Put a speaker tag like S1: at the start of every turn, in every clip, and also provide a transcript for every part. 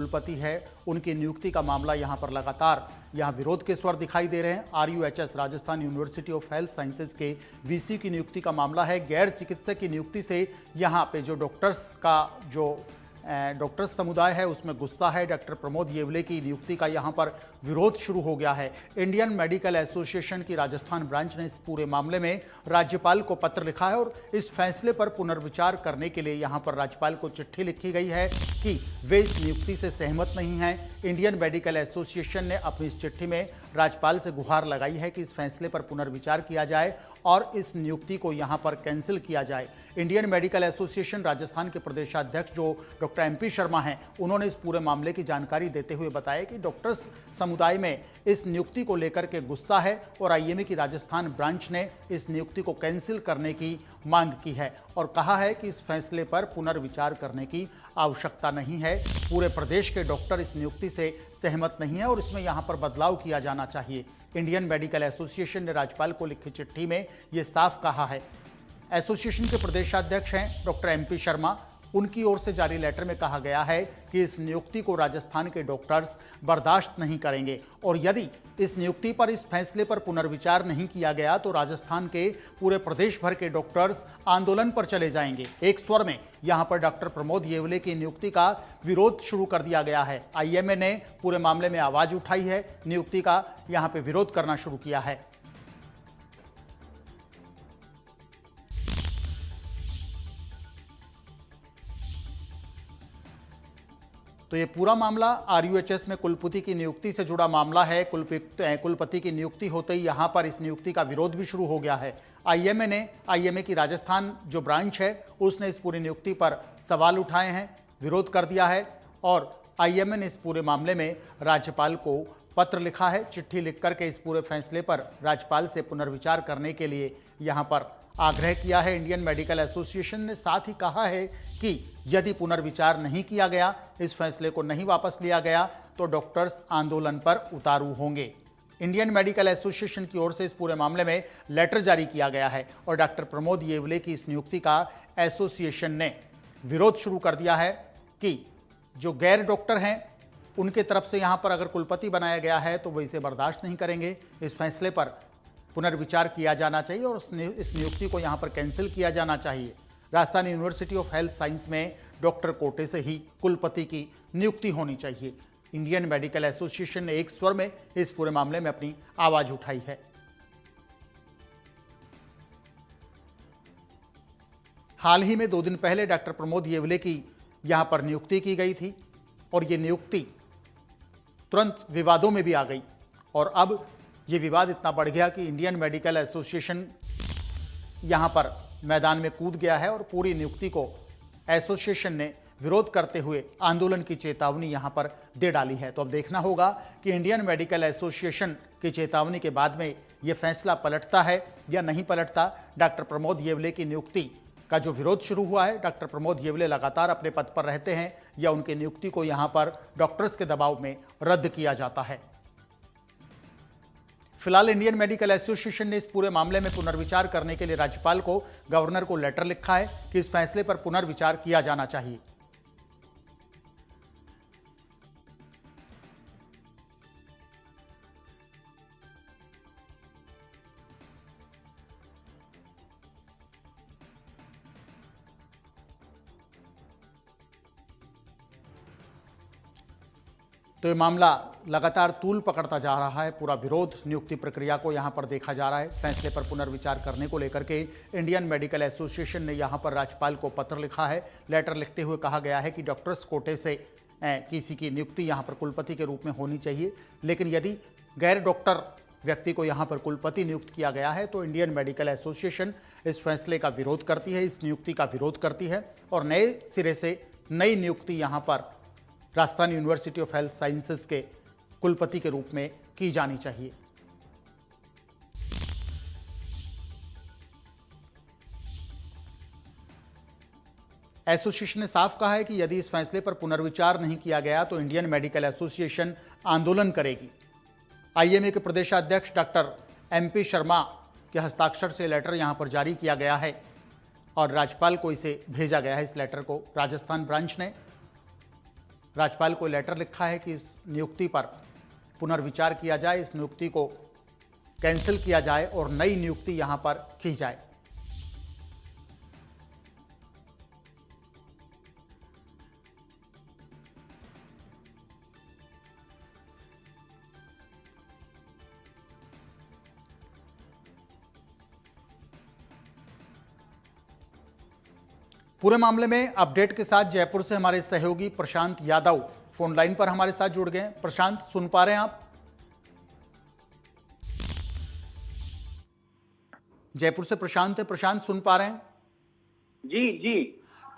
S1: कुलपति है उनकी नियुक्ति का मामला यहां पर लगातार विरोध के स्वर दिखाई दे रहे हैं। RUHS Rajasthan university of health sciences के VC की नियुक्ति का मामला है। गैर चिकित्सक की नियुक्ति से यहां पे जो डॉक्टर्स समुदाय है उसमें गुस्सा है। डॉक्टर प्रमोद येवले की नियुक्ति का यहां पर विरोध शुरू हो गया है। इंडियन मेडिकल एसोसिएशन की राजस्थान ब्रांच ने इस पूरे मामले में राज्यपाल को पत्र लिखा है और इस फैसले पर पुनर्विचार करने के लिए यहां पर राज्यपाल को चिट्ठी लिखी गई है कि वे इस नियुक्ति से सहमत नहीं हैं। इंडियन मेडिकल एसोसिएशन ने अपनी इस चिट्ठी में राज्यपाल से गुहार लगाई है कि इस फैसले पर पुनर्विचार किया जाए और इस नियुक्ति को यहां पर कैंसिल किया जाए। इंडियन मेडिकल एसोसिएशन राजस्थान के प्रदेशाध्यक्ष जो डॉक्टर MP शर्मा हैं, उन्होंने इस पूरे मामले की जानकारी देते हुए बताया कि डॉक्टर्स समुदाय में इस नियुक्ति को लेकर के गुस्सा है और IMA की राजस्थान ब्रांच ने इस नियुक्ति को कैंसिल करने की मांग की है और कहा है कि इस फैसले पर पुनर्विचार करने की आवश्यकता नहीं है। पूरे प्रदेश के डॉक्टर इस नियुक्ति से सहमत नहीं है और इसमें यहां पर बदलाव किया जाना चाहिए। इंडियन मेडिकल एसोसिएशन ने राज्यपाल को लिखी चिट्ठी में यह साफ कहा है। एसोसिएशन के प्रदेशाध्यक्ष हैं डॉक्टर MP शर्मा। उनकी ओर से जारी लेटर में कहा गया है कि इस नियुक्ति को राजस्थान के डॉक्टर्स बर्दाश्त नहीं करेंगे और यदि इस नियुक्ति पर, इस फैसले पर पुनर्विचार नहीं किया गया तो राजस्थान के पूरे प्रदेश भर के डॉक्टर्स आंदोलन पर चले जाएंगे। एक स्वर में यहां पर डॉक्टर प्रमोद येवले की नियुक्ति का विरोध शुरू कर दिया गया है। IMA ने पूरे मामले में आवाज उठाई है, नियुक्ति का यहां पर विरोध करना शुरू किया है। तो ये पूरा मामला RUHS में कुलपति की नियुक्ति से जुड़ा मामला है। कुलपति की नियुक्ति होते ही यहाँ पर इस नियुक्ति का विरोध भी शुरू हो गया है। IMA की राजस्थान जो ब्रांच है उसने इस पूरी नियुक्ति पर सवाल उठाए हैं, विरोध कर दिया है और IMA ने इस पूरे मामले में राज्यपाल को पत्र लिखा है। चिट्ठी लिख करके इस पूरे फैसले पर राज्यपाल से पुनर्विचार करने के लिए यहाँ पर आग्रह किया है। इंडियन मेडिकल एसोसिएशन ने साथ ही कहा है कि यदि पुनर्विचार नहीं किया गया, इस फैसले को नहीं वापस लिया गया तो डॉक्टर्स आंदोलन पर उतारू होंगे। इंडियन मेडिकल एसोसिएशन की ओर से इस पूरे मामले में लेटर जारी किया गया है और डॉक्टर प्रमोद येवले की इस नियुक्ति का एसोसिएशन ने विरोध शुरू कर दिया है कि जो गैर डॉक्टर हैं उनके तरफ से यहाँ पर अगर कुलपति बनाया गया है तो वो इसे बर्दाश्त नहीं करेंगे। इस फैसले पर पुनर्विचार किया जाना चाहिए और इस नियुक्ति को यहाँ पर कैंसिल किया जाना चाहिए। Rajasthan university of health science में डॉक्टर कोटे से ही कुलपति की नियुक्ति होनी चाहिए। इंडियन मेडिकल एसोसिएशन ने एक स्वर में इस पूरे मामले में अपनी आवाज उठाई है। हाल ही में 2 दिन पहले डॉक्टर प्रमोद येवले की यहाँ पर नियुक्ति की गई थी और ये नियुक्ति तुरंत विवादों में भी आ गई और अब ये विवाद इतना बढ़ गया कि इंडियन मेडिकल एसोसिएशन यहाँ पर मैदान में कूद गया है और पूरी नियुक्ति को एसोसिएशन ने विरोध करते हुए आंदोलन की चेतावनी यहाँ पर दे डाली है। तो अब देखना होगा कि इंडियन मेडिकल एसोसिएशन की चेतावनी के बाद में ये फैसला पलटता है या नहीं पलटता। डॉक्टर प्रमोद येवले की नियुक्ति का जो विरोध शुरू हुआ है, डॉक्टर प्रमोद येवले लगातार अपने पद पर रहते हैं या उनकी नियुक्ति को यहाँ पर डॉक्टर्स के दबाव में रद्द किया जाता है। फिलहाल इंडियन मेडिकल एसोसिएशन ने इस पूरे मामले में पुनर्विचार करने के लिए राज्यपाल को, गवर्नर को लेटर लिखा है कि इस फैसले पर पुनर्विचार किया जाना चाहिए। तो ये मामला लगातार तूल पकड़ता जा रहा है। पूरा विरोध नियुक्ति प्रक्रिया को यहाँ पर देखा जा रहा है। फैसले पर पुनर्विचार करने को लेकर के इंडियन मेडिकल एसोसिएशन ने यहाँ पर राज्यपाल को पत्र लिखा है। लेटर लिखते हुए कहा गया है कि डॉक्टर्स कोटे से किसी की नियुक्ति यहाँ पर कुलपति के रूप में होनी चाहिए, लेकिन यदि गैर डॉक्टर व्यक्ति को यहाँ पर कुलपति नियुक्त किया गया है तो इंडियन मेडिकल एसोसिएशन इस फैसले का विरोध करती है, इस नियुक्ति का विरोध करती है और नए सिरे से नई नियुक्ति यहाँ पर Rajasthan university of health sciences के कुलपति के रूप में की जानी चाहिए। एसोसिएशन ने साफ कहा है कि यदि इस फैसले पर पुनर्विचार नहीं किया गया तो इंडियन मेडिकल एसोसिएशन आंदोलन करेगी। IMA के प्रदेशाध्यक्ष डॉक्टर MP शर्मा के हस्ताक्षर से लेटर यहां पर जारी किया गया है और राज्यपाल को इसे भेजा गया है। इस लेटर को राजस्थान ब्रांच ने राज्यपाल को लेटर लिखा है कि इस नियुक्ति पर पुनर्विचार किया जाए, इस नियुक्ति को कैंसिल किया जाए और नई नियुक्ति यहां पर की जाए। पूरे मामले में अपडेट के साथ जयपुर से हमारे सहयोगी प्रशांत यादव फोन लाइन पर हमारे साथ जुड़ गए। प्रशांत, सुन पा रहे हैं आप? जयपुर से प्रशांत है। प्रशांत, सुन पा रहे हैं?
S2: जी जी।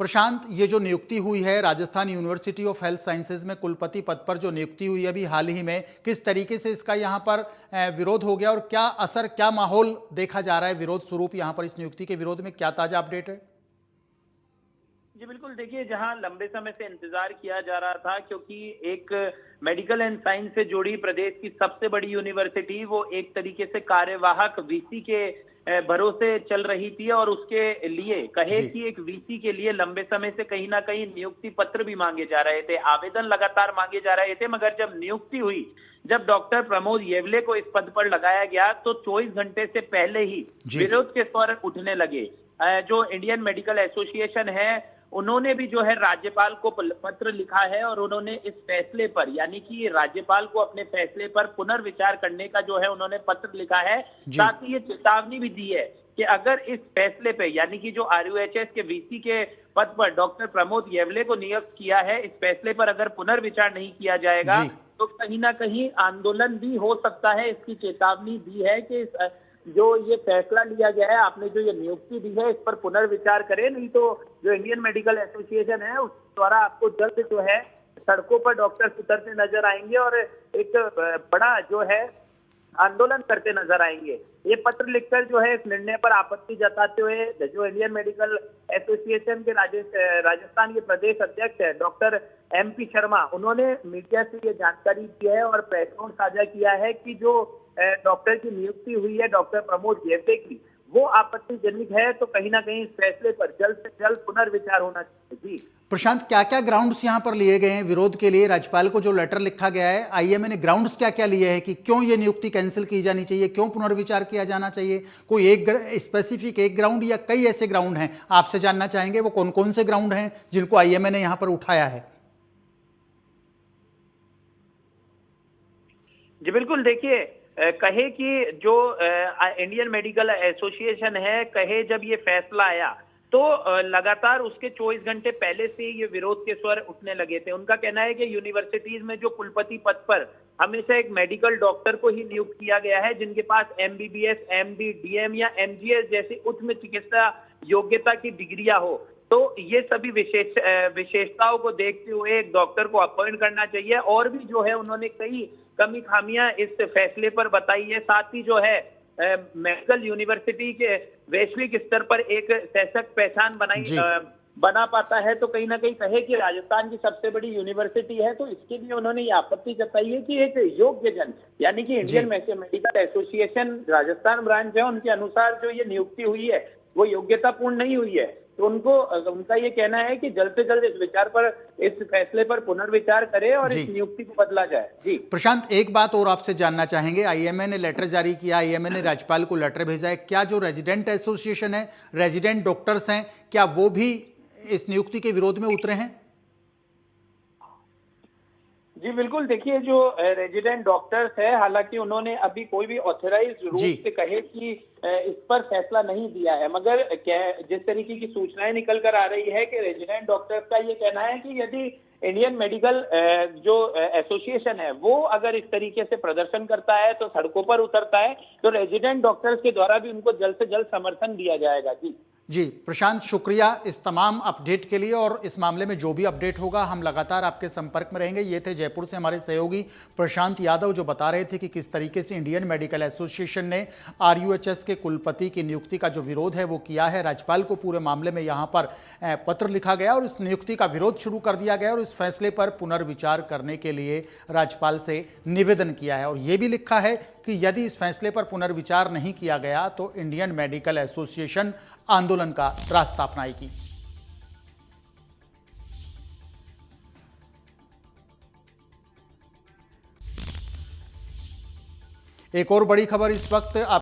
S1: प्रशांत, ये जो नियुक्ति हुई है Rajasthan university of health sciences में कुलपति पद पर जो नियुक्ति हुई है अभी हाल ही में, किस तरीके से इसका यहाँ पर विरोध हो गया और क्या असर, क्या माहौल देखा जा रहा है विरोध स्वरूप यहाँ पर? इस नियुक्ति के विरोध में क्या ताजा अपडेट है?
S2: जी बिल्कुल, देखिए, जहां लंबे समय से इंतजार किया जा रहा था, क्योंकि एक मेडिकल एंड साइंस से जुड़ी प्रदेश की सबसे बड़ी यूनिवर्सिटी वो एक तरीके से कार्यवाहक वीसी के भरोसे चल रही थी, और उसके लिए कहे कि एक वीसी के लिए लंबे समय से कहीं ना कहीं नियुक्ति पत्र भी मांगे जा रहे थे, आवेदन लगातार मांगे जा रहे थे। मगर जब नियुक्ति हुई, जब डॉक्टर प्रमोद येवले को इस पद पर लगाया गया, तो 24 घंटे से पहले ही विरोध के स्वर उठने लगे। जो इंडियन मेडिकल एसोसिएशन है, उन्होंने भी जो है राज्यपाल को पत्र लिखा है, और उन्होंने इस फैसले पर, यानी कि राज्यपाल को अपने फैसले पर पुनर्विचार करने का जो है उन्होंने पत्र लिखा है। साथ ही ये चेतावनी भी दी है कि अगर इस फैसले पे, यानी कि जो आरयूएचएस के वीसी के पद पर डॉक्टर प्रमोद येवले को नियुक्त किया है, इस फैसले पर अगर पुनर्विचार नहीं किया जाएगा तो कहीं ना कहीं आंदोलन भी हो सकता है। इसकी चेतावनी दी है कि जो ये फैसला लिया गया है, आपने जो ये नियुक्ति दी है, इस पर पुनर्विचार करें, नहीं तो जो इंडियन मेडिकल एसोसिएशन है उस द्वारा आपको जल्द जो है सड़कों पर डॉक्टर्स उतरते नजर आएंगे और एक बड़ा जो है आंदोलन करते नजर आएंगे। ये पत्र लिखकर जो है इस निर्णय पर आपत्ति जताते हुए जो इंडियन मेडिकल एसोसिएशन के राजस्थान के प्रदेश अध्यक्ष है डॉक्टर MP शर्मा, उन्होंने मीडिया से ये जानकारी दी है और प्रेस नोट साझा किया है कि जो डॉक्टर की नियुक्ति हुई है डॉक्टर प्रमोद येवले की, वो आपत्तिजनक है, तो कहीं ना कहीं इस फैसले पर जल्द से जल्द पुनर्विचार होना चाहिए। जी
S1: प्रशांत, क्या क्या ग्राउंड्स यहाँ पर लिए गए हैं विरोध के लिए? राज्यपाल को जो लेटर लिखा गया है, IMA ने ग्राउंड्स क्या क्या लिए हैं कि क्यों ये नियुक्ति कैंसिल की जानी चाहिए, क्यों पुनर्विचार किया जाना चाहिए? कोई एक स्पेसिफिक एक ग्राउंड या कई ऐसे ग्राउंड हैं? आपसे जानना चाहेंगे वो कौन कौन से ग्राउंड हैं जिनको IMA ने यहाँ पर उठाया है।
S2: जी बिल्कुल, देखिए, कहे कि जो इंडियन मेडिकल एसोसिएशन है, कहे जब ये फैसला आया तो लगातार उसके 24 घंटे पहले से ये विरोध के स्वर उठने लगे थे। उनका कहना है कि यूनिवर्सिटीज में जो कुलपति पद पर हमेशा एक मेडिकल डॉक्टर को ही नियुक्त किया गया है, जिनके पास MBBS, MD, DM या MGS जैसी उच्च चिकित्सा योग्यता की डिग्रियां हो। तो ये सभी विशेषताओं को देखते हुए एक डॉक्टर को अपॉइंट करना चाहिए, और भी जो है उन्होंने कई कमी खामियां इस फैसले पर बताई है। साथ ही जो है मेडिकल यूनिवर्सिटी के वैश्विक स्तर पर एक सशक्त पहचान बना पाता है, तो कहीं ना कहीं कहे कि राजस्थान की सबसे बड़ी यूनिवर्सिटी है, तो इसके लिए उन्होंने ये आपत्ति जताई है कि एक योग्य जन, यानी कि Indian medical association Rajasthan branch है, उनके अनुसार जो ये नियुक्ति हुई है वो योग्यतापूर्ण नहीं हुई है। तो उनका ये कहना है कि जल्द से जल्द इस फैसले पर पुनर्विचार करे और इस नियुक्ति को बदला जाए। जी
S1: प्रशांत, एक बात और आपसे जानना चाहेंगे। IMA ने लेटर जारी किया, IMA ने राज्यपाल को लेटर भेजा है, क्या जो रेजिडेंट एसोसिएशन है, रेजिडेंट डॉक्टर्स हैं, क्या वो भी इस नियुक्ति के विरोध में उतरे हैं?
S2: जी बिल्कुल, देखिए, जो रेजिडेंट डॉक्टर्स है, हालांकि उन्होंने अभी कोई भी ऑथराइज्ड रूप से कहे कि इस पर फैसला नहीं दिया है, मगर जिस तरीके की सूचनाएं निकल कर आ रही है कि रेजिडेंट डॉक्टर्स का ये कहना है कि यदि इंडियन मेडिकल जो एसोसिएशन है वो अगर इस तरीके से प्रदर्शन करता है, तो सड़कों पर उतरता है, तो रेजिडेंट डॉक्टर्स के द्वारा भी उनको जल्द से जल्द समर्थन दिया जाएगा।
S1: जी प्रशांत, शुक्रिया इस तमाम अपडेट के लिए, और इस मामले में जो भी अपडेट होगा हम लगातार आपके संपर्क में रहेंगे। ये थे जयपुर से हमारे सहयोगी प्रशांत यादव, जो बता रहे थे कि किस तरीके से इंडियन मेडिकल एसोसिएशन ने RUHS के कुलपति की नियुक्ति का जो विरोध है वो किया है। राज्यपाल को पूरे मामले में यहाँ पर पत्र लिखा गया और इस नियुक्ति का विरोध शुरू कर दिया गया, और इस फैसले पर पुनर्विचार करने के लिए राज्यपाल से निवेदन किया है। और ये भी लिखा है कि यदि इस फैसले पर पुनर्विचार नहीं किया गया तो इंडियन मेडिकल एसोसिएशन आंदोलन का रास्ता अपनाएगी। एक और बड़ी खबर इस वक्त आप